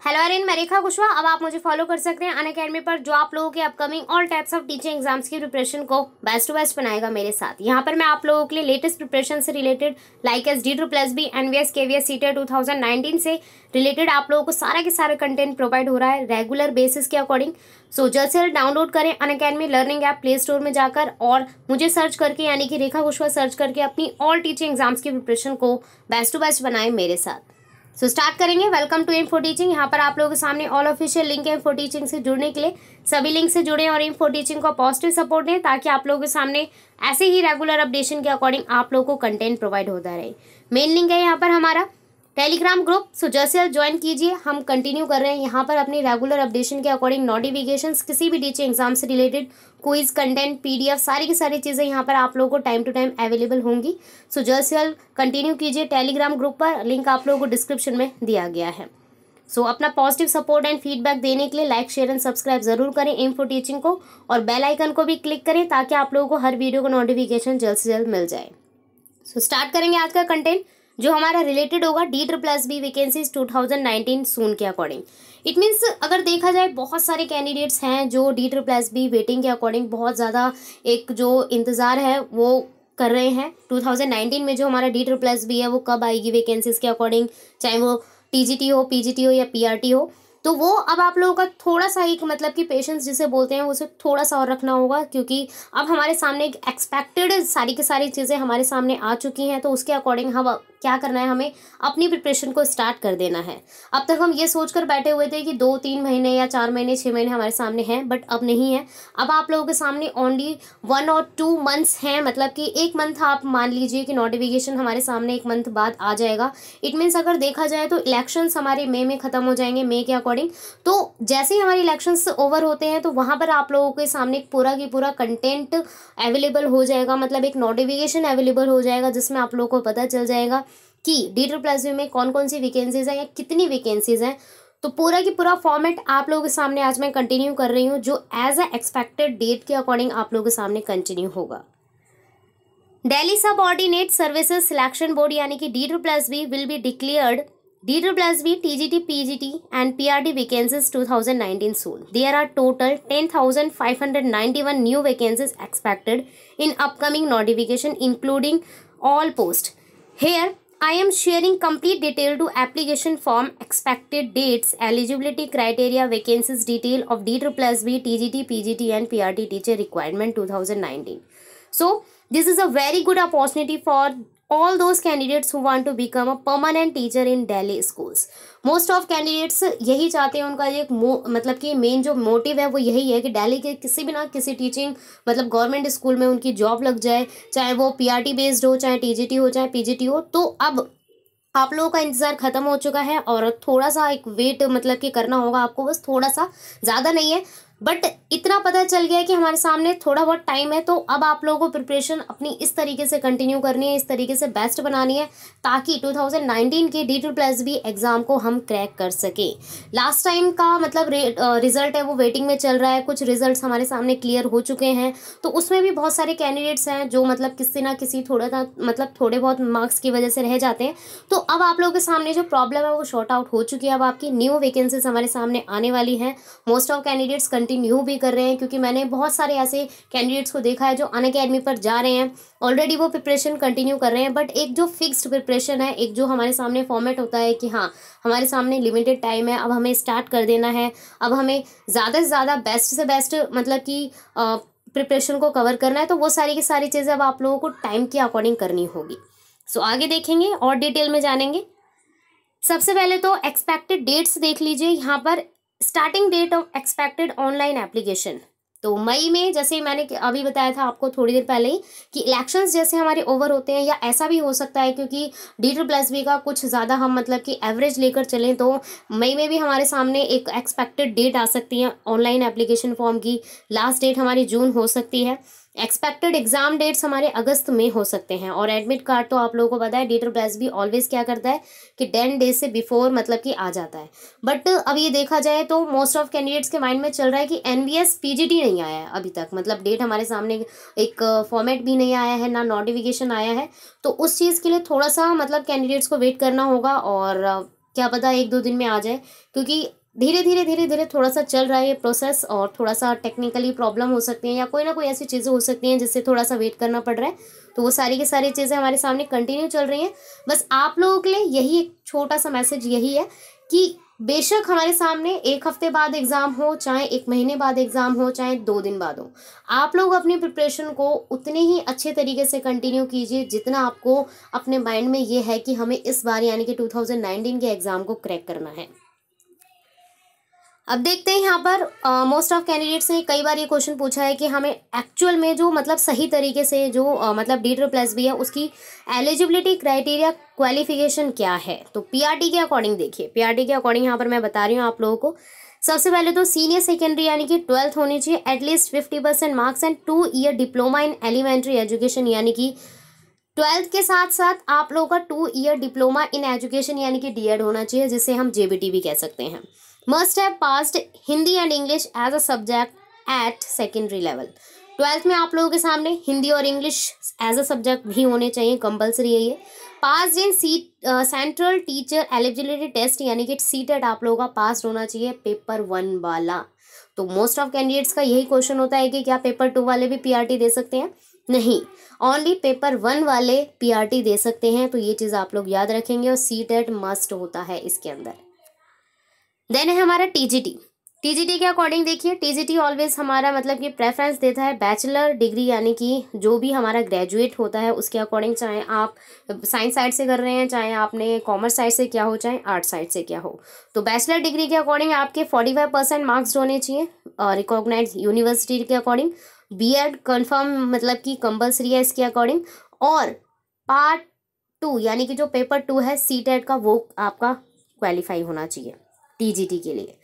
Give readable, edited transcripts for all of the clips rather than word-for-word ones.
Hello अरिन, मैं रेखा कुशवाहा। अब आप मुझे फॉलो कर सकते हैं अनअकैडमी पर, जो आप लोगों के upcoming all types of teaching exams की प्रिपरेशन को बेस्ट टू बेस्ट बनाएगा मेरे साथ। यहाँ पर मैं आप लोगों के लिए लेटेस्ट प्रिपरेशन से related like S DSSB NVS KVS CTET 2019 से रिलेटेड आप लोगों को सारा के सारा कंटेंट प्रोवाइड हो रहा है रेगुलर बेसिस के अकॉर्डिंग। सो जल्द से जल्द डाउनलोड करें Unacademy learning app play store में जाकर और मुझे सर्च करके यानी कि रेखा कुशवाहा सर्च करके अपनी ऑल टीचिंग एग्जाम्स की प्रिपरेशन को बेस्ट टू बेस्ट बनाएं मेरे साथ। सो स्टार्ट करेंगे। Welcome to info teaching. यहाँ पर आप लोगों के सामने ऑल ऑफिशियल लिंक है इन्फो टीचिंग से जुड़ने के लिए। सभी लिंक से जुड़े और इन्फो टीचिंग को पॉजिटिव सपोर्ट दें ताकि आप लोगों के सामने ऐसे ही रेगुलर अपडेशन के अकॉर्डिंग आप लोगों को कंटेंट प्रोवाइड होता रहे। मेन लिंक है यहाँ पर हमारा टेलीग्राम ग्रुप। सो जल्द से जल्द ज्वाइन कीजिए। हम कंटिन्यू कर रहे हैं यहाँ पर अपनी रेगुलर अपडेशन के अकॉर्डिंग नोटिफिकेशंस, किसी भी टीचिंग एग्जाम से रिलेटेड क्विज कंटेंट PDF सारी की सारी चीज़ें यहाँ पर आप लोगों को टाइम टू टाइम अवेलेबल होंगी। सो जल्द से जल्द कंटिन्यू कीजिए टेलीग्राम ग्रुप पर, लिंक आप लोगों को डिस्क्रिप्शन में दिया गया है। सो अपना पॉजिटिव सपोर्ट एंड फीडबैक देने के लिए लाइक शेयर एंड सब्सक्राइब जरूर करें इन्फो टीचिंग को और बेल आइकन को भी क्लिक करें ताकि आप लोगों को हर वीडियो का नोटिफिकेशन जल्द से जल्द मिल जाए। सो स्टार्ट करेंगे आज का कंटेंट जो हमारा रिलेटेड होगा DSSB वैकेंसीज 2019 सून के अकॉर्डिंग। इट मीन्स अगर देखा जाए बहुत सारे कैंडिडेट्स हैं जो DSSB वेटिंग के अकॉर्डिंग बहुत ज़्यादा एक जो इंतज़ार है वो कर रहे हैं। 2019 में जो हमारा DSSB है वो कब आएगी वैकेंसीज के अकॉर्डिंग, चाहे वो TGT हो, PGT हो या PRT हो, तो वो अब आप लोगों का थोड़ा सा एक मतलब कि पेशेंस जिसे बोलते हैं उसे थोड़ा सा और रखना होगा, क्योंकि अब हमारे सामने एक एक्सपेक्टेड सारी की सारी चीज़ें हमारे सामने आ चुकी हैं। तो उसके अकॉर्डिंग हम क्या करना है, हमें अपनी प्रिपरेशन को स्टार्ट कर देना है। अब तक हम ये सोचकर बैठे हुए थे कि 2-3 महीने या 4 महीने 6 महीने हमारे सामने हैं, बट अब नहीं है। अब आप लोगों के सामने ओनली 1 और 2 मंथ्स हैं, मतलब कि 1 मंथ आप मान लीजिए कि नोटिफिकेशन हमारे सामने 1 मंथ बाद आ जाएगा। इट मीन्स अगर देखा जाए तो इलेक्शंस हमारे मई में ख़त्म हो जाएंगे, मई के अकॉर्डिंग। तो जैसे ही हमारे इलेक्शंस ओवर होते हैं तो वहाँ पर आप लोगों के सामने एक पूरा की पूरा कंटेंट अवेलेबल हो जाएगा, मतलब एक नोटिफिकेशन अवेलेबल हो जाएगा जिसमें आप लोगों को पता चल जाएगा कि DSSB में कौन कौन सी वैकेंसीज हैं या कितनी वैकेंसीज हैं। तो पूरा की पूरा फॉर्मेट आप लोगों के सामने आज मैं कंटिन्यू कर रही हूँ, जो एज अ एक्सपेक्टेड डेट के अकॉर्डिंग आप लोगों के सामने कंटिन्यू होगा। Delhi subordinate services selection board यानी कि DSSB will be declared DSSB, TGT, PGT and PRT vacancies 2019 soon. There are total 10,591 new vacancies expected in upcoming notification, including all posts. Here, I am sharing complete detail to application form, expected dates, eligibility criteria, vacancies detail of DSSB, TGT, PGT and PRT teacher requirement 2019. So, this is a very good opportunity for all those candidates who want to become a permanent teacher in Delhi schools. Most of candidates यही चाहते हैं, उनका एक मतलब कि main जो motive है वो यही है कि दिल्ली के किसी भी ना किसी टीचिंग मतलब गवर्नमेंट स्कूल में उनकी जॉब लग जाए, चाहे वो PRT बेस्ड हो, चाहे TGT हो, चाहे PGT हो। तो अब आप लोगों का इंतज़ार ख़त्म हो चुका है और थोड़ा सा एक वेट मतलब कि करना होगा आपको, बस थोड़ा सा, ज़्यादा नहीं है, बट इतना पता चल गया है कि हमारे सामने थोड़ा बहुत टाइम है। तो अब आप लोगों को प्रिपरेशन अपनी इस तरीके से कंटिन्यू करनी है, इस तरीके से बेस्ट बनानी है ताकि 2019 के DSSB एग्ज़ाम को हम क्रैक कर सकें। लास्ट टाइम का मतलब रिजल्ट है वो वेटिंग में चल रहा है, कुछ रिजल्ट्स हमारे सामने क्लियर हो चुके हैं, तो उसमें भी बहुत सारे कैंडिडेट्स हैं जो मतलब किसी ना किसी थोड़े बहुत मार्क्स की वजह से रह जाते हैं। तो अब आप लोगों के सामने जो प्रॉब्लम है वो शॉर्ट आउट हो चुकी है। अब आपकी न्यू वैकेंसीज हमारे सामने आने वाली हैं। मोस्ट ऑफ कैंडिडेट्स कंटिन्यू भी कर रहे हैं, क्योंकि मैंने बहुत सारे ऐसे कैंडिडेट्स को देखा है जो अनअकैडमी पर जा रहे हैं, ऑलरेडी वो प्रिपरेशन कंटिन्यू कर रहे हैं। बट एक जो फिक्स्ड प्रिपरेशन है, एक जो हमारे सामने फॉर्मेट होता है कि हाँ हमारे सामने लिमिटेड टाइम है, अब हमें स्टार्ट कर देना है, अब हमें ज़्यादा से ज़्यादा बेस्ट से बेस्ट मतलब कि प्रिपरेशन को कवर करना है, तो वो सारी की सारी चीज़ें अब आप लोगों को टाइम के अकॉर्डिंग करनी होगी। सो आगे देखेंगे और डिटेल में जानेंगे। सबसे पहले तो एक्सपेक्टेड डेट्स देख लीजिए। यहाँ पर starting date of expected online application, तो मई में, जैसे मैंने अभी बताया था आपको थोड़ी देर पहले ही कि इलेक्शंस जैसे हमारे ओवर होते हैं, या ऐसा भी हो सकता है क्योंकि DSSB का कुछ ज़्यादा हम मतलब कि एवरेज लेकर चलें तो मई में भी हमारे सामने एक एक्सपेक्टेड डेट आ सकती है ऑनलाइन एप्लीकेशन फॉर्म की। लास्ट डेट हमारी जून हो सकती है। एक्सपेक्टेड एग्जाम डेट्स हमारे अगस्त में हो सकते हैं। और एडमिट कार्ड तो आप लोगों को पता है DSSB ऑलवेज क्या करता है कि 10 डेज से बिफोर मतलब कि आ जाता है। बट अब ये देखा जाए तो मोस्ट ऑफ कैंडिडेट्स के माइंड में चल रहा है कि NVS PGT नहीं आया है अभी तक, मतलब डेट हमारे सामने एक फॉर्मेट भी नहीं आया है, ना नोटिफिकेशन आया है। तो उस चीज़ के लिए थोड़ा सा मतलब कैंडिडेट्स को वेट करना होगा और क्या पता 1-2 दिन में आ जाए, क्योंकि धीरे धीरे थोड़ा सा चल रहा है ये प्रोसेस, और थोड़ा सा टेक्निकली प्रॉब्लम हो सकती है या कोई ना कोई ऐसी चीज़ें हो सकती हैं जिससे थोड़ा सा वेट करना पड़ रहा है। तो वो सारी की सारी चीज़ें हमारे सामने कंटिन्यू चल रही हैं। बस आप लोगों के लिए यही एक छोटा सा मैसेज यही है कि बेशक हमारे सामने 1 हफ्ते बाद एग्ज़ाम हो, चाहे 1 महीने बाद एग्ज़ाम हो, चाहे 2 दिन बाद हो, आप लोग अपनी प्रिपरेशन को उतने ही अच्छे तरीके से कंटिन्यू कीजिए जितना आपको अपने माइंड में ये है कि हमें इस बार यानी कि 2019 के एग्ज़ाम को क्रैक करना है। अब देखते हैं यहाँ पर मोस्ट ऑफ कैंडिडेट्स ने कई बार ये क्वेश्चन पूछा है कि हमें एक्चुअल में जो मतलब सही तरीके से जो मतलब DSSB है उसकी एलिजिबिलिटी क्राइटेरिया क्वालिफिकेशन क्या है। तो पीआरटी के अकॉर्डिंग देखिए, पीआरटी के अकॉर्डिंग यहाँ पर मैं बता रही हूँ आप लोगों को। सबसे पहले तो सीनियर सेकेंडरी यानी कि 12th होनी चाहिए, at least 50% marks and 2 year diploma in elementary education, यानी कि 12th के साथ साथ आप लोगों का 2 ईयर डिप्लोमा इन एजुकेशन यानी कि DED होना चाहिए, जिसे हम JBT भी कह सकते हैं। Must have passed Hindi and English as a subject at secondary level. 12th में आप लोगों के सामने हिंदी और इंग्लिश एज अ सब्जेक्ट भी होने चाहिए, कंपलसरी है ये। Pass in central teacher eligibility test यानी कि CTET आप लोगों का पास होना चाहिए पेपर 1 वाला। तो मोस्ट ऑफ कैंडिडेट्स का यही क्वेश्चन होता है कि क्या पेपर 2 वाले भी PRT दे सकते हैं? नहीं, ओनली पेपर 1 वाले PRT दे सकते हैं। तो ये चीज़ आप लोग याद रखेंगे, और CTET मस्ट होता है इसके अंदर। देन है हमारा TGT के अकॉर्डिंग देखिए, TGT ऑलवेज हमारा मतलब कि प्रेफरेंस देता है बैचलर डिग्री, यानी कि जो भी हमारा ग्रेजुएट होता है उसके अकॉर्डिंग, चाहे आप साइंस साइड से कर रहे हैं, चाहे आपने कॉमर्स साइड से किया हो, चाहे आर्ट साइड से किया हो। तो बैचलर डिग्री के अकॉर्डिंग आपके 45% मार्क्स होने चाहिए, और रिकॉग्नाइज यूनिवर्सिटी के अकॉर्डिंग। BEd कन्फर्म मतलब कि कंपलसरी है इसके अकॉर्डिंग। और पार्ट 2 यानी कि जो पेपर 2 है CTET का, वो आपका क्वालिफाई होना चाहिए TGT के लिए।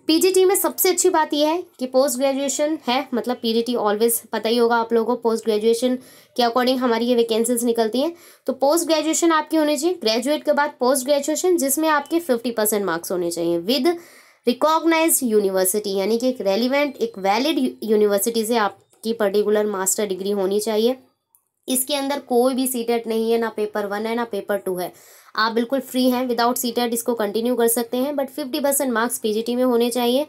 PGT में सबसे अच्छी बात यह है कि पोस्ट ग्रेजुएशन है, मतलब PGT ऑलवेज पता ही होगा आप लोगों को, पोस्ट ग्रेजुएशन के अकॉर्डिंग हमारी ये वैकेंसीज निकलती हैं। तो पोस्ट ग्रेजुएशन आपकी होनी चाहिए, ग्रेजुएट के बाद पोस्ट ग्रेजुएशन, जिसमें आपके 50% मार्क्स होने चाहिए, विद रिकॉग्नाइज्ड यूनिवर्सिटी, यानी कि एक रेलिवेंट एक वैलिड यूनिवर्सिटी से आपकी पर्टिकुलर मास्टर डिग्री होनी चाहिए। इसके अंदर कोई भी CTET नहीं है, ना पेपर 1 है ना पेपर 2 है। आप बिल्कुल फ्री हैं, विदाउट CTET इसको कंटिन्यू कर सकते हैं, बट 50% मार्क्स PGT में होने चाहिए।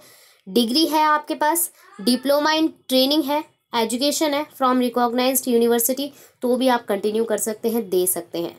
डिग्री है आपके पास, डिप्लोमा इन ट्रेनिंग है, एजुकेशन है फ्रॉम रिकॉग्नाइज्ड यूनिवर्सिटी, तो भी आप कंटिन्यू कर सकते हैं, दे सकते हैं।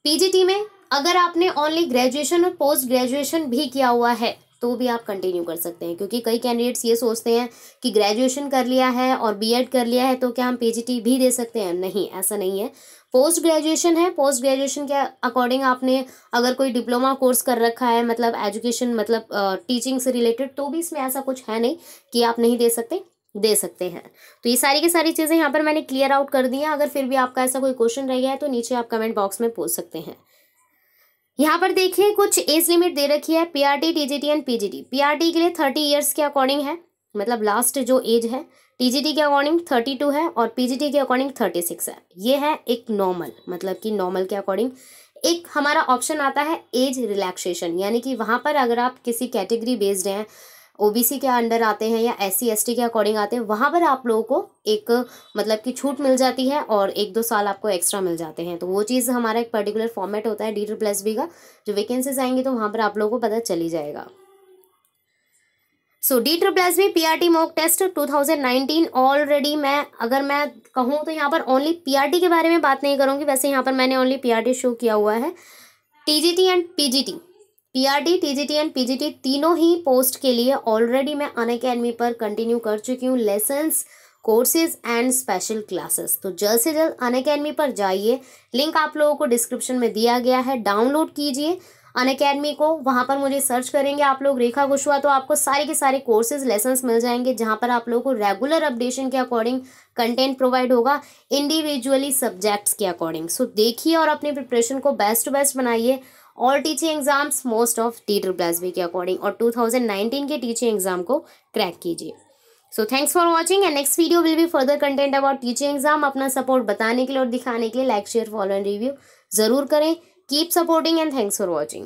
PGT में अगर आपने ओनली ग्रेजुएशन और पोस्ट ग्रेजुएशन भी किया हुआ है तो भी आप कंटिन्यू कर सकते हैं, क्योंकि कई कैंडिडेट्स ये सोचते हैं कि ग्रेजुएशन कर लिया है और BEd कर लिया है तो क्या हम PGT भी दे सकते हैं? नहीं, ऐसा नहीं है। पोस्ट ग्रेजुएशन है, पोस्ट ग्रेजुएशन के अकॉर्डिंग आपने अगर कोई डिप्लोमा कोर्स कर रखा है, मतलब एजुकेशन मतलब टीचिंग से रिलेटेड, तो भी इसमें ऐसा कुछ है नहीं कि आप नहीं दे सकते, दे सकते हैं। तो ये सारी की सारी चीज़ें यहाँ पर मैंने क्लियर आउट कर दी हैं। अगर फिर भी आपका ऐसा कोई क्वेश्चन रह गया है तो नीचे आप कमेंट बॉक्स में पूछ सकते हैं। यहाँ पर देखिए कुछ एज लिमिट दे रखी है PRT, TGT and PGT। PRT के लिए 30 ईयर्स के अकॉर्डिंग है, मतलब लास्ट जो एज है। TGT के अकॉर्डिंग 32 है और PGT के अकॉर्डिंग 36 है। ये है एक नॉर्मल, मतलब कि नॉर्मल के अकॉर्डिंग एक हमारा ऑप्शन आता है एज रिलैक्सेशन, यानी कि वहाँ पर अगर आप किसी कैटेगरी बेस्ड हैं, OBC के अंडर आते हैं या SC ST के अकॉर्डिंग आते हैं, वहाँ पर आप लोगों को एक मतलब कि छूट मिल जाती है और 1-2 साल आपको एक्स्ट्रा मिल जाते हैं। तो वो चीज़ हमारा एक पर्टिकुलर फॉर्मेट होता है DSSB का, जो वैकेंसीज आएंगी तो वहाँ पर आप लोगों को पता चली जाएगा। So DSSB PRT mock test 2019 already अगर मैं कहूँ तो यहाँ पर ओनली PRT के बारे में बात नहीं करूँगी, वैसे यहाँ पर मैंने ओनली PRT शो किया हुआ है। TGT and PGT, PRT, TGT and PGT तीनों ही पोस्ट के लिए ऑलरेडी मैं अनअकैडमी पर कंटिन्यू कर चुकी हूँ lessons, courses and special classes. तो जल्द से जल्द अनअकैडमी पर जाइए, लिंक आप लोगों को डिस्क्रिप्शन में दिया गया है, डाउनलोड कीजिए अनअकैडमी को। वहाँ पर मुझे सर्च करेंगे आप लोग रेखा कुशवाहा, तो आपको सारे के सारे कोर्सेज लेसन्स मिल जाएंगे, जहाँ पर आप लोगों को रेगुलर अपडेशन के अकॉर्डिंग कंटेंट प्रोवाइड होगा, इंडिविजुअली सब्जेक्ट्स के अकॉर्डिंग। सो देखिए और अपनी प्रिपरेशन को बेस्ट टू बेस्ट बनाइए। All teaching exams most of DSSB के अकॉर्डिंग और 2019 के टीचिंग एग्जाम को क्रैक कीजिए। So thanks for watching and next video will be further content about teaching exam. अपना सपोर्ट बताने के लिए और दिखाने के लिए like, share, follow and review जरूर करें। Keep supporting and thanks for watching.